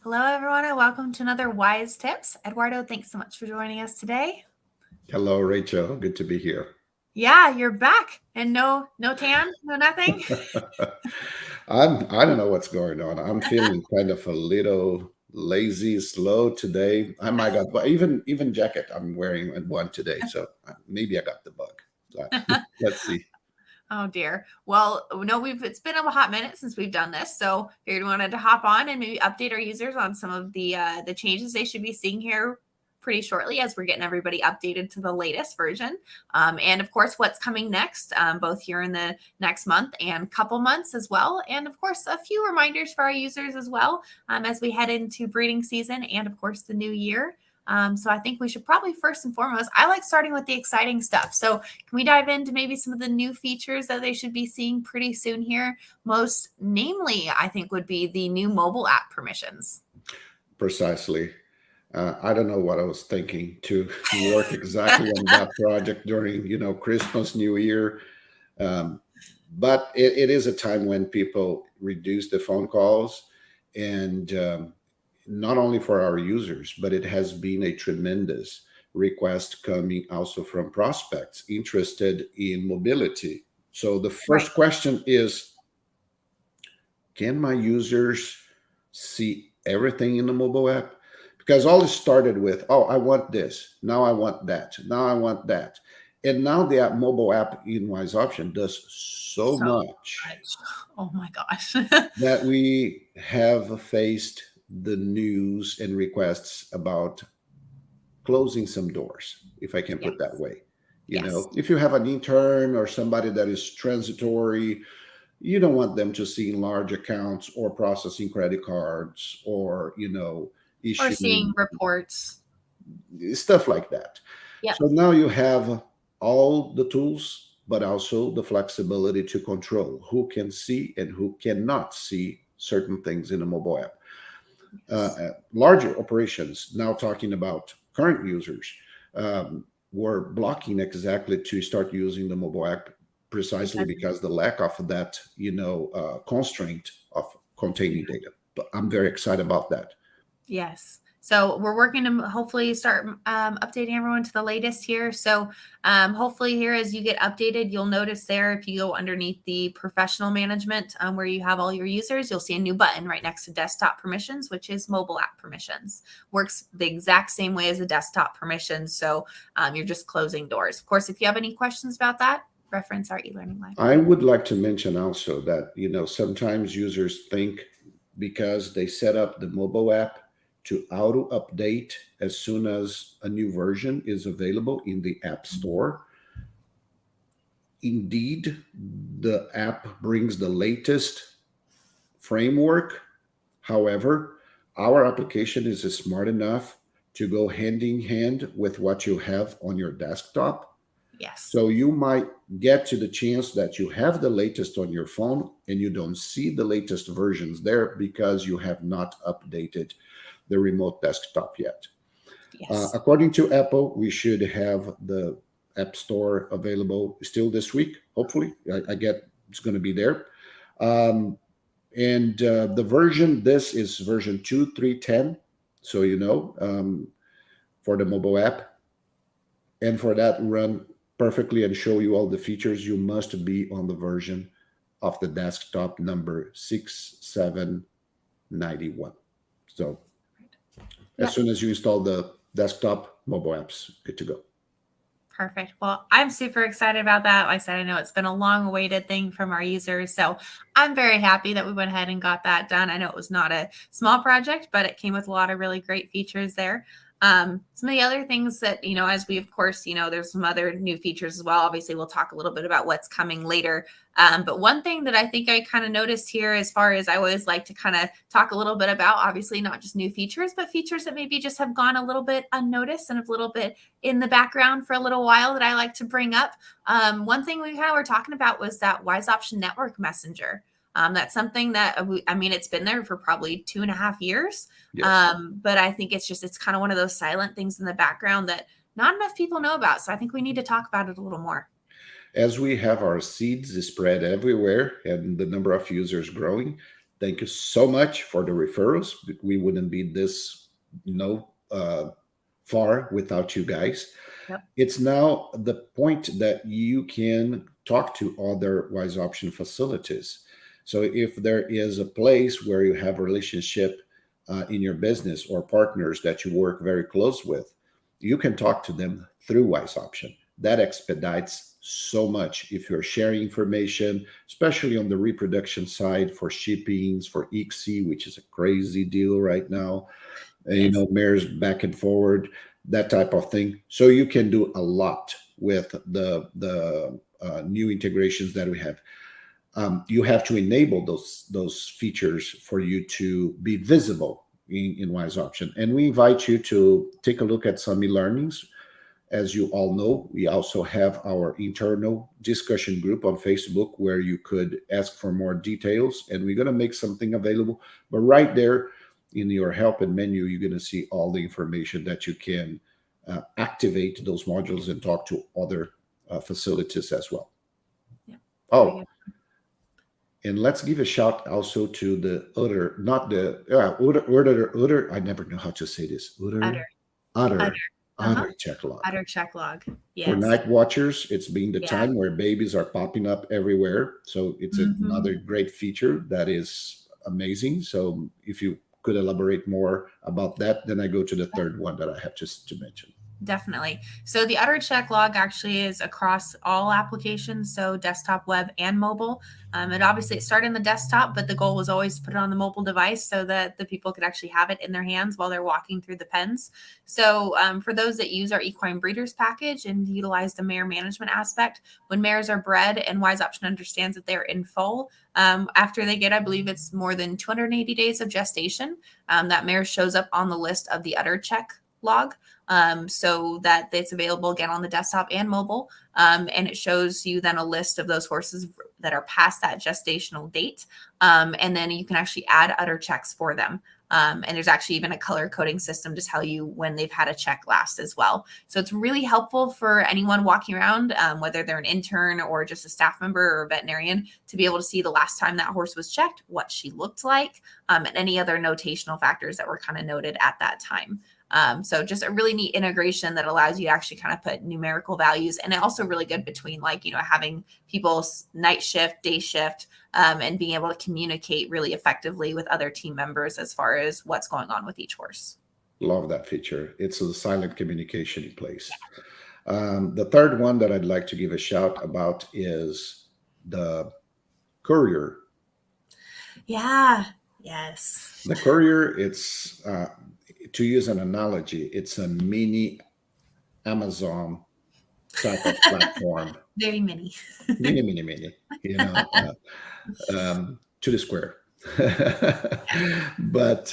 Hello, everyone, and welcome to another Wise Tips. Eduardo, thanks so much for joining us today. Hello, Rachel. Good to be here. Yeah, you're back, and no tan, no nothing. I don't know what's going on. I'm feeling kind of a little lazy, slow today. I might got, but even jacket I'm wearing one today, so maybe I got the bug. But let's see. Oh dear. Well, no, it's been a hot minute since we've done this, so figured we wanted to hop on and maybe update our users on some of the changes they should be seeing here pretty shortly as we're getting everybody updated to the latest version. And of course, what's coming next, both here in the next month and couple months as well. And of course, a few reminders for our users as well as we head into breeding season and of course the new year. So I think we should probably first and foremost, I like starting with the exciting stuff. So can we dive into maybe some of the new features that they should be seeing pretty soon here? Most namely, I think would be the new mobile app permissions. Precisely. I don't know what I was thinking to work exactly on that project during, Christmas, New Year. Um, but it is a time when people reduce the phone calls and not only for our users, but it has been a tremendous request coming also from prospects interested in mobility. So the Right. first question is, can my users see everything in the mobile app? Because all this started with, oh, I want this. Now I want that. Now I want that. And now the mobile app in Wise Option does so So much much. Oh my gosh. that we have faced the news and requests about closing some doors, if I can put that Yes. way. Yes. If you have an intern or somebody that is transitory, you don't want them to see large accounts or processing credit cards or, Or seeing issuing reports. stuff like that. Yep. So now you have all the tools, but also the flexibility to control who can see and who cannot see certain things in a mobile app. Yes. Larger operations, now talking about current users, were blocking exactly to start using the mobile app precisely Because because the lack of that, constraint of containing data. But I'm very excited about that. yes. So we're working to hopefully start updating everyone to the latest here. So hopefully here as you get updated, you'll notice there if you go underneath the professional management where you have all your users, you'll see a new button right next to desktop permissions, which is mobile app permissions. Works the exact same way as the desktop permissions. So you're just closing doors. Of course, if you have any questions about that, reference our e-learning I library. would like to mention also that, sometimes users think because they set up the mobile app to auto update as soon as a new version is available in the App Store. Indeed, the app brings the latest framework. However, our application is smart enough to go hand in hand with what you have on your desktop. Yes. So you might get to the chance that you have the latest on your phone and you don't see the latest versions there because you have not updated the remote desktop yet. Yes. According to Apple, we should have the App Store available still this week. Hopefully, I get it's going to be there. Um, and the version, this is version 2.3.10. So, for the mobile app. And for that run perfectly and show you all the features, you must be on the version of the desktop number 6791. So as Yep. soon as you install the desktop, mobile apps, good to go. Perfect. Well, I'm super excited about that. Like I said, I know it's been a long awaited thing from our users. So I'm very happy that we went ahead and got that done. I know it was not a small project, but it came with a lot of really great features there. Some of the other things that, as we, of course, there's some other new features as well. Obviously, we'll talk a little bit about what's coming later. But one thing that I think I kind of noticed here, as far as I always like to kind of talk a little bit about, obviously, not just new features, but features that maybe just have gone a little bit unnoticed and a little bit in the background for a little while that I like to bring up. One thing we kind of were talking about was that Wise Option Network Messenger. That's something that it's been there for probably 2.5 years. Yes. But I think it's kind of one of those silent things in the background that not enough people know about. So I think we need to talk about it a little more. As we have our seeds spread everywhere and the number of users growing, Thank you so much for the referrals. We wouldn't be this, you know, far without you guys. Yep. It's now the point that you can talk to other Wise Option facilities. So if there is a place where you have a relationship in your business or partners that you work very close with, you can talk to them through Wise Option. That expedites so much if you're sharing information, especially on the reproduction side for shippings, for ICSI, which is a crazy deal right now, Yes. mares back and forward, that type of thing. So you can do a lot with the new integrations that we have. You have to enable those features for you to be visible in Wise Option. And we invite you to take a look at some e-learnings. As you all know, we also have our internal discussion group on Facebook where you could ask for more details, and we're going to make something available. But right there in your help and menu, you're going to see all the information that you can activate those modules and talk to other facilities as well. Yeah. Very Oh, good. and let's give a shout also to the other, not the other. I never know how to say this. Utter. Utter. Uh-huh. Other check log. Utter check log. For Yes. night watchers, it's being the Yeah. time where babies are popping up everywhere. So it's Hmm. another great feature that is amazing. So if you could elaborate more about that, then I go to the third one that I have just to mention. Definitely. So the utter check log actually is across all applications, so desktop, web, and mobile. It started in the desktop, but the goal was always to put it on the mobile device so that the people could actually have it in their hands while they're walking through the pens. So for those that use our equine breeders package and utilize the mare management aspect, when mares are bred and Wise Option understands that they're in foal, after they get, I believe it's more than 280 days of gestation, that mare shows up on the list of the utter check log, so that it's available again on the desktop and mobile. And it shows you then a list of those horses that are past that gestational date. And then you can actually add utter checks for them. And there's actually even a color coding system to tell you when they've had a check last as well. So it's really helpful for anyone walking around, whether they're an intern or just a staff member or a veterinarian, to be able to see the last time that horse was checked, what she looked like, and any other notational factors that were kind of noted at that time. So just a really neat integration that allows you to actually kind of put numerical values, and also really good between having people's night shift, day shift, and being able to communicate really effectively with other team members as far as what's going on with each horse. Love that feature. It's a silent communication in place. The third one that I'd like to give a shout about is the courier. Yeah. Yes. The courier, it's to use an analogy, it's a mini Amazon type of platform. Very many. Mini, mini, mini. To the square. But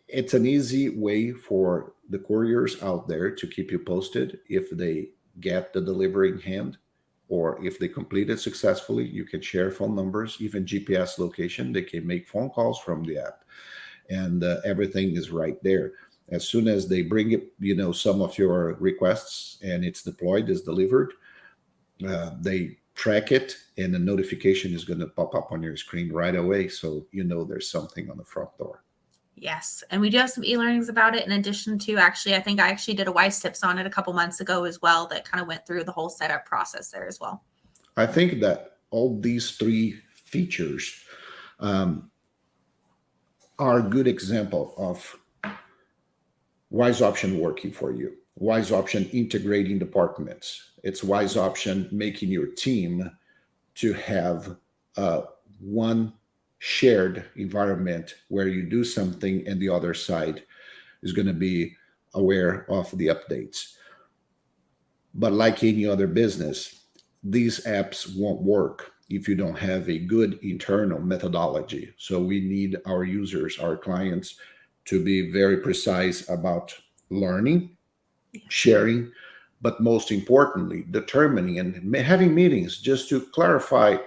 it's an easy way for the couriers out there to keep you posted if they get the delivery in hand or if they complete it successfully. You can share phone numbers, even GPS location. They can make phone calls from the app, and everything is right there. As soon as they bring it, some of your requests and it's deployed, is delivered, they track it, and a notification is going to pop up on your screen right away, so there's something on the front door. Yes. And we do have some e-learnings about it in addition to, actually, I think I actually did a Wise Tips on it a couple months ago as well that kind of went through the whole setup process there as well. I think that all these three features are a good example of Wise Option working for you. Wise Option integrating departments. It's Wise Option making your team to have one shared environment where you do something and the other side is going to be aware of the updates. But like any other business, these apps won't work if you don't have a good internal methodology. So we need our users, our clients, to be very precise about learning, sharing, but most importantly, determining and having meetings just to clarify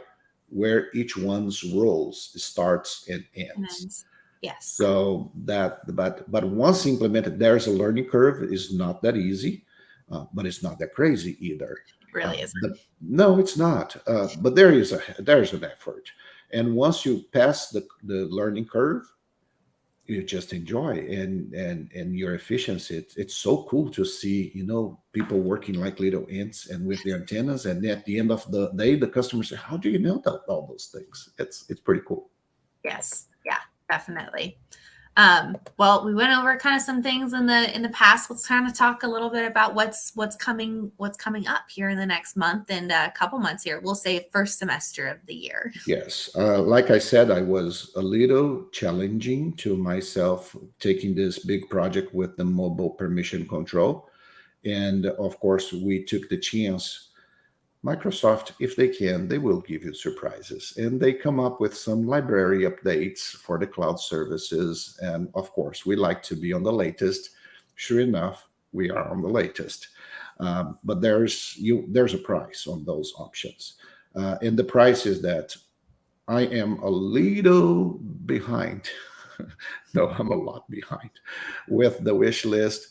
where each one's roles starts and ends. Yes. So but once implemented, there's a learning curve. It's not that easy, but it's not that crazy either. It really isn't. No, it's not. But there's an effort, And once you pass the learning curve, you just enjoy and your efficiency. It's so cool to see, people working like little ants and with the antennas. And at the end of the day, the customers say, "How do you know all those things?" It's pretty cool. Yes. Yeah, definitely. Well, we went over kind of some things in the past. Let's kind of talk a little bit about what's coming up here in the next month and a couple months here. We'll say first semester of the year. Yes. Like I said, I was a little challenging to myself taking this big project with the mobile permission control. And of course, we took the chance. Microsoft, if they can, they will give you surprises. And they come up with some library updates for the cloud services. And of course, we like to be on the latest. Sure enough, we are on the latest. But there's a price on those options. And the price is that I am a little behind. No, I'm a lot behind with the wish list.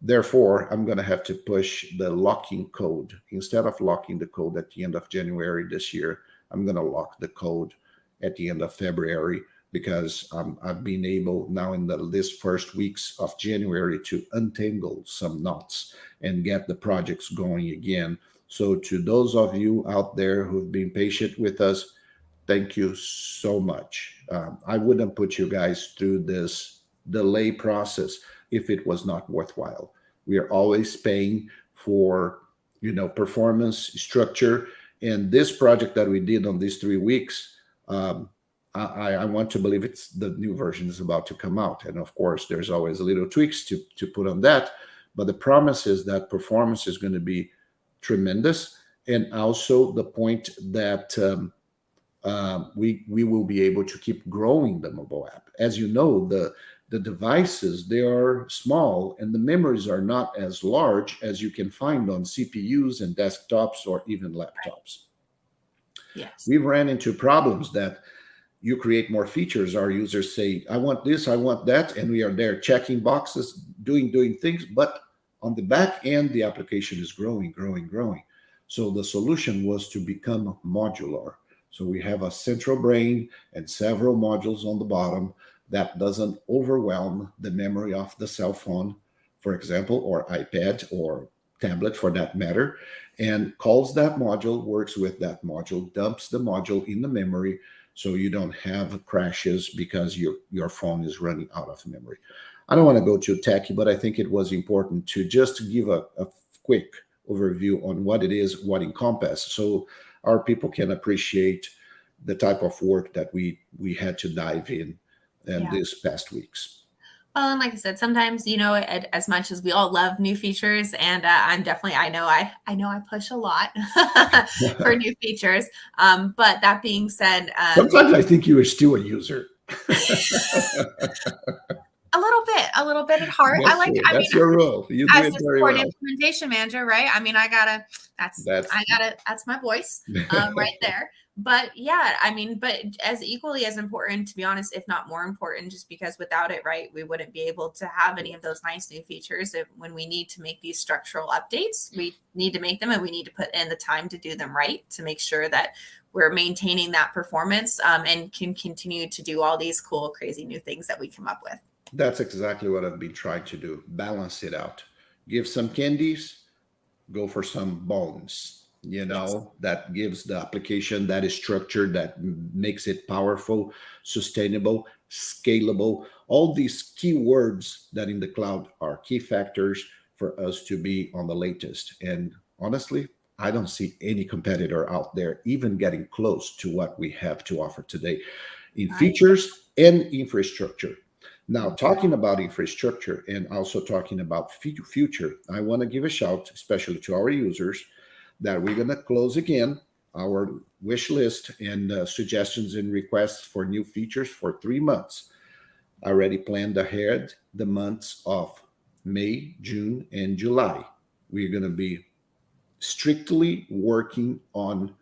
Therefore, I'm going to have to push the locking code. Instead of locking the code at the end of January this year, I'm going to lock the code at the end of February because I've been able now in this first weeks of January to untangle some knots and get the projects going again. So to those of you out there who've been patient with us, thank you so much. I wouldn't put you guys through this delay process if it was not worthwhile. We are always paying for, performance structure. And this project that we did on these 3 weeks, I want to believe it's the new version is about to come out. And of course, there's always little tweaks to put on that. But the promise is that performance is going to be tremendous. And also the point that we will be able to keep growing the mobile app. As you know, the devices, they are small and the memories are not as large as you can find on CPUs and desktops or even laptops. Yes. We ran into problems that you create more features. Our users say, "I want this, I want that," and we are there checking boxes, doing things, but on the back end, the application is growing, growing, growing. So the solution was to become modular. So we have a central brain and several modules on the bottom that doesn't overwhelm the memory of the cell phone, for example, or iPad or tablet for that matter, and calls that module, works with that module, dumps the module in the memory so you don't have crashes because your phone is running out of memory. I don't want to go too techy, but I think it was important to just give a quick overview on what it is, what encompasses, so our people can appreciate the type of work that we had to dive in these past weeks. Well, and like I said, sometimes, as much as we all love new features, and I'm definitely, I know I push a lot for new features. But that being said, sometimes I think you are still a user. A little bit at heart. That's your role. You do as it a very support well. implementation manager, right? I mean, that's my voice right there. But yeah, I mean, but as equally as important, to be honest, if not more important, just because without it, right, we wouldn't be able to have any of those nice new features. When we need to make these structural updates, we need to make them and we need to put in the time to do them right to make sure that we're maintaining that performance and can continue to do all these cool, crazy new things that we come up with. That's exactly what I've been trying to do. Balance it out. Give some candies, go for some bones. Yes. That gives the application that is structured, that makes it powerful, sustainable, scalable. All these key words that in the cloud are key factors for us to be on the latest. And honestly, I don't see any competitor out there even getting close to what we have to offer today in features and infrastructure. Now, talking about infrastructure and also talking about future, I want to give a shout, especially to our users, that we're going to close again our wish list and suggestions and requests for new features for 3 months. I already planned ahead the months of May, June, and July. We're going to be strictly working on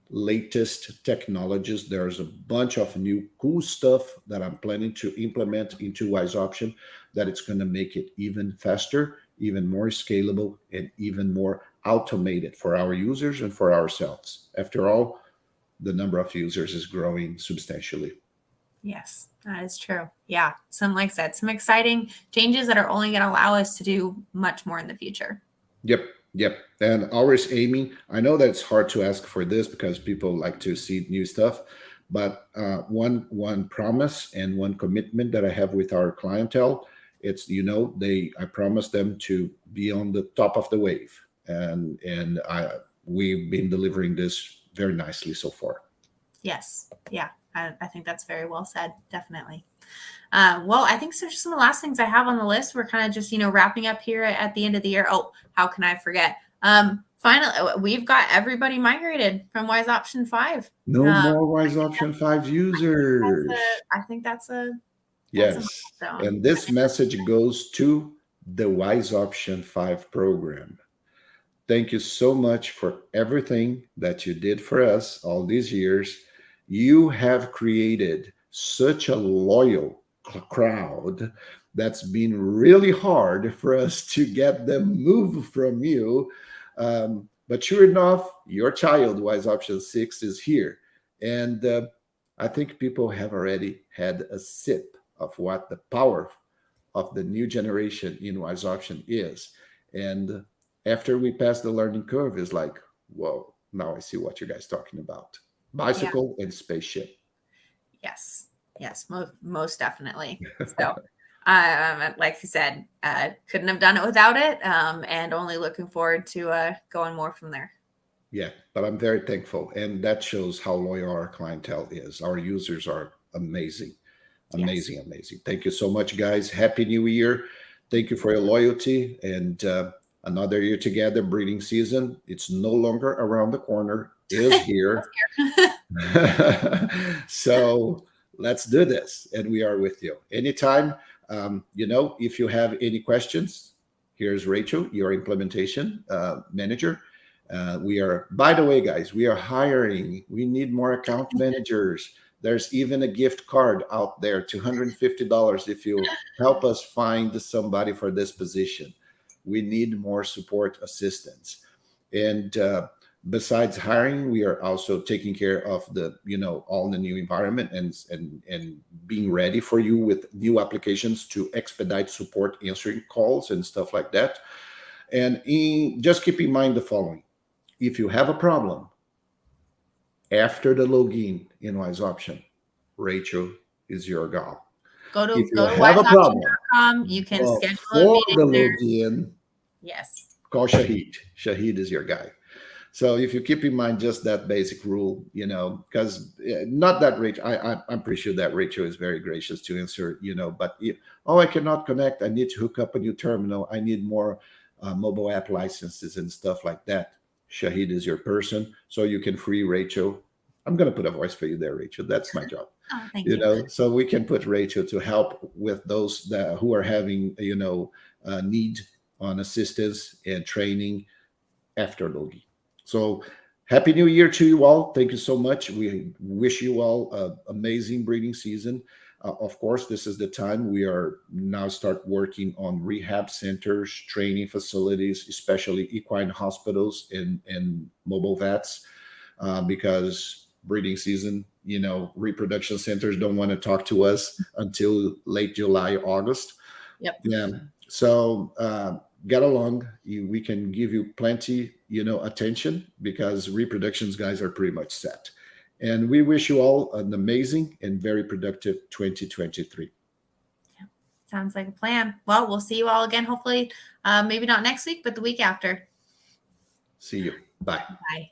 latest technologies. There's a bunch of new cool stuff that I'm planning to implement into Wise Option that it's going to make it even faster, even more scalable, and even more automated for our users and for ourselves. After all, the number of users is growing substantially. Yes, that is true. Yeah. Like I said, some exciting changes that are only going to allow us to do much more in the future. Yep, yep. And always aiming. I know that it's hard to ask for this because people like to see new stuff, but one promise and one commitment that I have with our clientele, it's I promise them to be on the top of the wave, and we've been delivering this very nicely so far. Yes. Yeah. I think that's very well said. Definitely. Well, I think so. Just some of the last things I have on the list. We're kind of just, wrapping up here at the end of the year. Oh, how can I forget? Finally, we've got everybody migrated from Wise Option 5. No more Wise Option 5 users. I think that's a Yes. And this message goes to the Wise Option 5 program. Thank you so much for everything that you did for us all these years. You have created such a loyal crowd that's been really hard for us to get them moved from you. But sure enough, your child, Wise Option 6, is here. And I think people have already had a sip of what the power of the new generation in Wise Option is. And after we pass the learning curve, is like, whoa, now I see what you guys talking about. Bicycle and spaceship. Yes. Yes, most definitely. So, like you said, couldn't have done it without it, and only looking forward to going more from there. Yeah, but I'm very thankful, and that shows how loyal our clientele is. Our users are amazing, amazing, yes. Amazing. Thank you so much, guys. Happy New Year. Thank you for your loyalty, and another year together, breeding season. It's no longer around the corner. It is here. So let's do this, and we are with you anytime. If you have any questions, here's Rachel, your implementation manager. We are, by the way, guys, we are hiring. We need more account managers. There's even a gift card out there, $250 if you help us find somebody for this position. We need more support assistants. And besides hiring, we are also taking care of all the new environment and being ready for you with new applications to expedite support, answering calls and stuff like that. And just keep in mind the following. If you have a problem after the login in Wise Option, Rachel is your gal. Go to wiseoption.com. You can schedule for the login. Yes. Call Shahid. Shahid is your guy. So if you keep in mind just that basic rule, because not that Rachel, I'm pretty sure that Rachel is very gracious to answer, but I cannot connect. I need to hook up a new terminal. I need more mobile app licenses and stuff like that. Shahid is your person, so you can free Rachel. I'm going to put a voice for you there, Rachel. That's my job. Oh, thank you. So we can put Rachel to help with those who are having, need on assistance and training after login. So happy New Year to you all. Thank you so much. We wish you all an amazing breeding season. Of course, this is the time we are now start working on rehab centers, training facilities, especially equine hospitals and mobile vets, because breeding season, reproduction centers don't want to talk to us until late July, August. Yep. Yeah. So get along. We can give you plenty, attention, because reproductions guys are pretty much set. And we wish you all an amazing and very productive 2023. Yeah, sounds like a plan. Well, we'll see you all again, hopefully, maybe not next week, but the week after. See you. Bye. Bye.